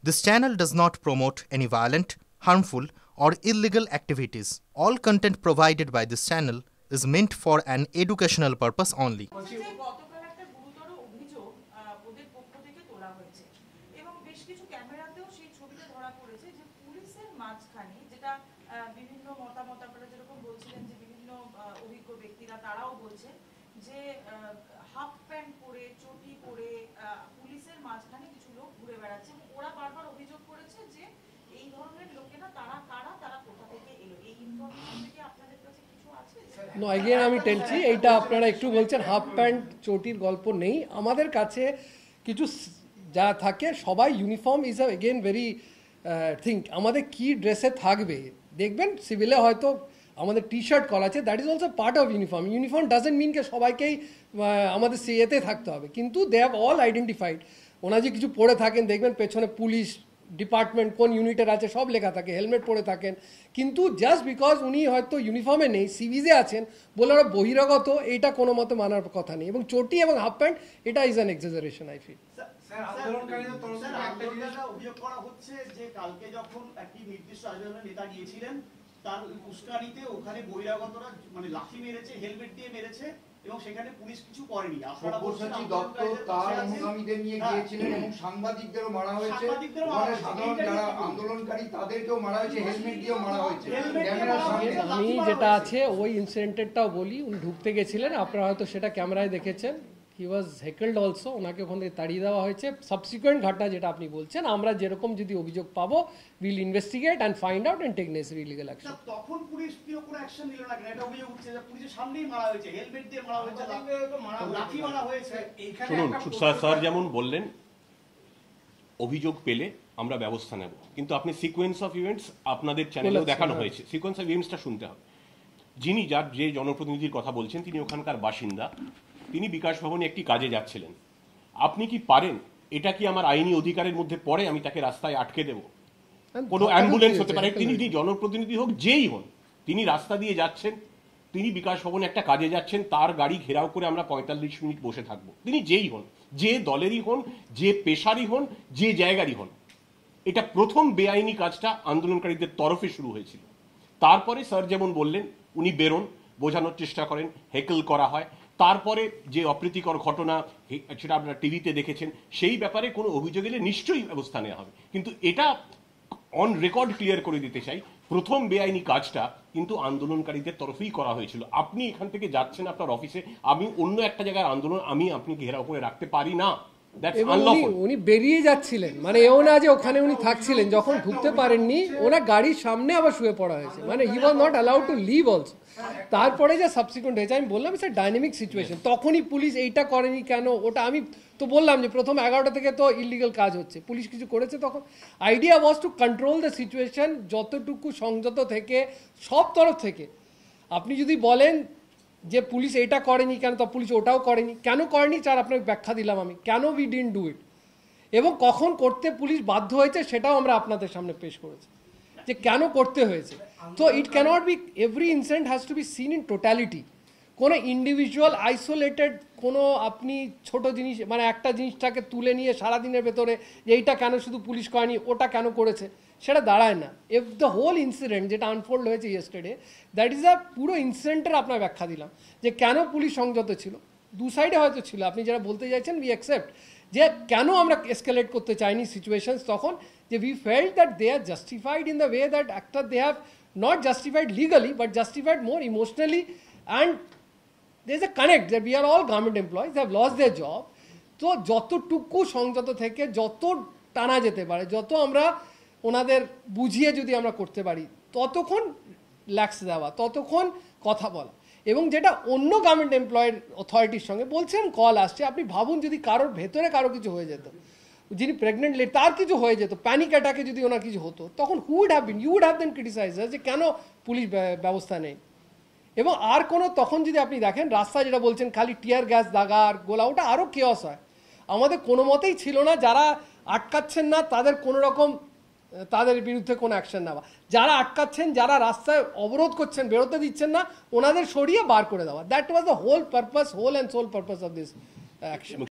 This channel does not promote any violent, harmful, or illegal activities. All content provided by this channel is meant for an educational purpose only. গতকাল একটা গুরুতর অভিযোগ ওদের পক্ষ থেকে তোলা হয়েছে এবং বেশ কিছু ক্যামেরাতেও সেই ছবিটা ধরা পড়েছে যে পুলিশের মাঝখানে যেটা বিভিন্ন মতামত আপনারা যেরকম বলছিলেন যে বিভিন্ন অভিজ্ঞ ব্যক্তিরা তারাও বলছেন যে হাফ প্যান্ট পরে চটি পরে পুলিশের মাঝখানে কিছু লোক ঘুরে বেড়াচ্ছে এবং ওরা বারবার অভিযোগ করেছে যে এই ধরনের লোকেরা তারা কারা, তারা কোথা থেকে এলো। এই ইনফরমেশন থেকে আপনাদের কাছে কিছু আছে? নো এগেন আমি টেলছি এইটা আপনারা একটু বলছেন হাফ প্যান্ট চটির গল্প নেই আমাদের কাছে কিছু যা থাকে সবাই uniform is again very think আমাদের কি ড্রেসে থাকবে দেখবেন সিভিলে হয়তো আমাদের টি শার্ট করা আছে that is also part of uniform uniform doesn't mean কে সবাইকেই আমাদের সিএতে থাকতে হবে কিন্তু দে হ্যাভ অল আইডেন্টিফাইড ওনারা যে কিছু পড়ে থাকেন দেখবেন পেছনে পুলিশ ডিপার্টমেন্ট কোন ইউনিটের আছে সব লেখা থাকে হেলমেট পরে থাকেন কিন্তু জাস্ট বিকজ উনি হয়তো ইউনিফর্মে নেই সিভিজে আছেন বলে ওরা বহিরাগত এইটা কোনো মতে মানার কথা নেই এবং চটি এবং হাফ প্যান্ট এটা is an exaggeration I feel আন্দোলনকারীদের তরফ থেকে একটা জিনিস অভিযোগ করা হচ্ছে যে কালকে যখন একটি নির্দিষ্ট রাজনৈতিক নেতা গিয়েছিলেন তার উস্কানিতে ওখানে বহিরাগতরা মানে লাঠি মেরেছে হেলমেট দিয়ে মেরেছে এবং সেখানে পুলিশ কিছু করেনি। আপনারা বলছেন দপ্তর তার অনুগামীদের নিয়ে গিয়েছিলেন এবং সাংবাদিকদেরও মারা হয়েছে ওখানে সাধারণ যারা আন্দোলনকারী তাদেরকেও মারা হয়েছে হেলমেট দিয়েও মারা হয়েছে। আমি যেটা আছে ওই ইনসিডেন্টেরটাও বলি উনি ঢুকতে গেছিলেন আপনারা হয়তো সেটা ক্যামেরায় দেখেছেন হি ওয়াজ হেকেলড অলসো ওনাকে ওখান থেকে তাড়িয়ে দেওয়া হয়েছে সাবসিকুয়েন্ট ঘটনা যেটা আপনি বলছেন আমরা যেরকম যদি অভিযোগ পাবো will investigate and find out and take necessary legal action. তখন পুলিশ কি কোনো অ্যাকশন নিল না কেন? এটা অভিযোগ উঠছে যে পুলিশের সামনেই মারা হয়েছে হেলমেট দিয়ে মারা হয়েছে লাঠি মারা হয়েছে। শুনুন স্যার যেমন বললেন অভিযোগ পেলে আমরা ব্যবস্থা নেব কিন্তু আপনি সিকোয়েন্স অফ ইভেন্টস আপনাদের চ্যানেলেও দেখানো হয়েছে সিকোয়েন্স অফ ইভেন্টসটা শুনতে হবে। যিনি যার যে জনপ্রতিনিধির কথা বলছেন তিনি ওখানকার বাসিন্দা তিনি বিকাশ ভবনে একটি কাজে যাচ্ছিলেন আপনি কি পারেন এটা কি আমার আইনি অধিকারের মধ্যে পড়ে আমি তাকে রাস্তায় আটকে দেব? কোনো অ্যাম্বুলেন্স হতে পারে তিনি জনপ্রতিনিধি হোক যেই হন তিনি রাস্তা দিয়ে যাচ্ছেন তিনি বিকাশ ভবনে একটা কাজে যাচ্ছেন তার গাড়ি ঘেরাও করে আমরা ৪৫ মিনিট বসে থাকবো তিনি যেই হন যে দলেরই হন যে পেশারই হন যে জায়গারই হন। এটা প্রথম বেআইনি কাজটা আন্দোলনকারীদের তরফে শুরু হয়েছিল তারপরে স্যার যেমন বললেন উনি বেরোন বোঝানোর চেষ্টা করেন হেকেল করা হয় তারপরে যে অপ্রীতিকর ঘটনা সেটা আপনারা টিভিতে দেখেছেন সেই ব্যাপারে কোনো অভিযোগ এলে নিশ্চয়ই ব্যবস্থা নেওয়া হবে কিন্তু এটা অন রেকর্ড ক্লিয়ার করে দিতে চাই প্রথম বেআইনি কাজটা কিন্তু আন্দোলনকারীদের তরফেই করা হয়েছিল। আপনি এখান থেকে যাচ্ছেন আপনার অফিসে আমি অন্য একটা জায়গার আন্দোলন আমি আপনি ঘেরাও করে রাখতে পারি না উনি বেরিয়ে যাচ্ছিলেন মানে এও না যে ওখানে উনি থাকছিলেন যখন ঢুকতে পারেননি ওনার গাড়ির সামনে আবার শুয়ে পড়া হয়েছে মানে he was not allowed to leave also. তারপরে যে সাবসিকুয়েন্ট হয়েছে আমি বললাম ইটস ডাইনামিক সিচুয়েশন তখনই পুলিশ এইটা করেনি কেন ওটা আমি তো বললাম যে প্রথম 11টা থেকে তো ইলিগাল কাজ হচ্ছে পুলিশ কিছু করেছে তখন idea was to control the situation যতটুকু সংযত থেকে সব তরফ থেকে। আপনি যদি বলেন যে পুলিশ এটা করেনি কেন তো পুলিশ ওটাও করেনি কেন করেনি তার আপনাকে ব্যাখ্যা দিলাম আমি কেন উই ডিডন্ট ডু ইট এবং কখন করতে পুলিশ বাধ্য হয়েছে সেটাও আমরা আপনাদের সামনে পেশ করেছি যে কেন করতে হয়েছে। তো it cannot be every incident has to be seen in totality কোনো ইন্ডিভিজুয়াল আইসোলেটেড কোনো আপনি ছোট জিনিস মানে একটা জিনিসটাকে তুলে নিয়ে সারাদিনের ভেতরে যে এইটা কেন শুধু পুলিশ করেনি ওটা কেন করেছে সেটা দাঁড়ায় না। ইফ দ্য হোল ইনসিডেন্ট যেটা আনফোল্ড হয়েছে ইয়েস্টারডে দ্যাট ইজ আ পুরো ইনসিডেন্টের আপনার ব্যাখ্যা দিলাম যে কেন পুলিশ সংযত ছিল দু সাইডে হয়তো ছিল আপনি যারা বলতে চাইছেন উই অ্যাকসেপ্ট যে কেন আমরা এসকেলেট করতে চাইনি সিচুয়েশনস তখন যে we felt that they are justified in the way that একটা they have not justified legally but justified more emotionally and there is a connect that we are all government employees, they have lost their job. তো যতটুকু সংযত থেকে যত টানা যেতে পারে যত আমরা ওনাদের বুঝিয়ে যদি আমরা করতে পারি ততক্ষণ ল্যাক্স দেওয়া ততক্ষণ কথা বলা এবং যেটা অন্য গভর্নমেন্ট এমপ্লয়েড অথরিটির সঙ্গে বলছেন কল আসছে আপনি ভাবুন যদি কারোর ভেতরে কারো কিছু হয়ে যেত যিনি প্রেগনেন্ট তার কিছু হয়ে যেত প্যানিক অ্যাটাকে যদি ওনার কিছু হতো তখন who would have been you would have then criticise যে কেন পুলিশ ব্যবস্থা নেই এবং আর কোনো তখন যদি আপনি দেখেন রাস্তা যেটা বলছেন খালি টিয়ার গ্যাস দাগা আর গোলা ওটা আরও কেওয়াস হয় আমাদের কোনো মতেই ছিল না যারা আটকাচ্ছেন না তাদের কোনো রকম তাদের বিরুদ্ধে কোনো অ্যাকশন নেওয়া যারা আটকাচ্ছেন যারা রাস্তায় অবরোধ করছেন বেরোতে দিচ্ছেন না ওনাদের সরিয়ে বার করে দেওয়া that was the whole purpose whole and sole purpose of this action.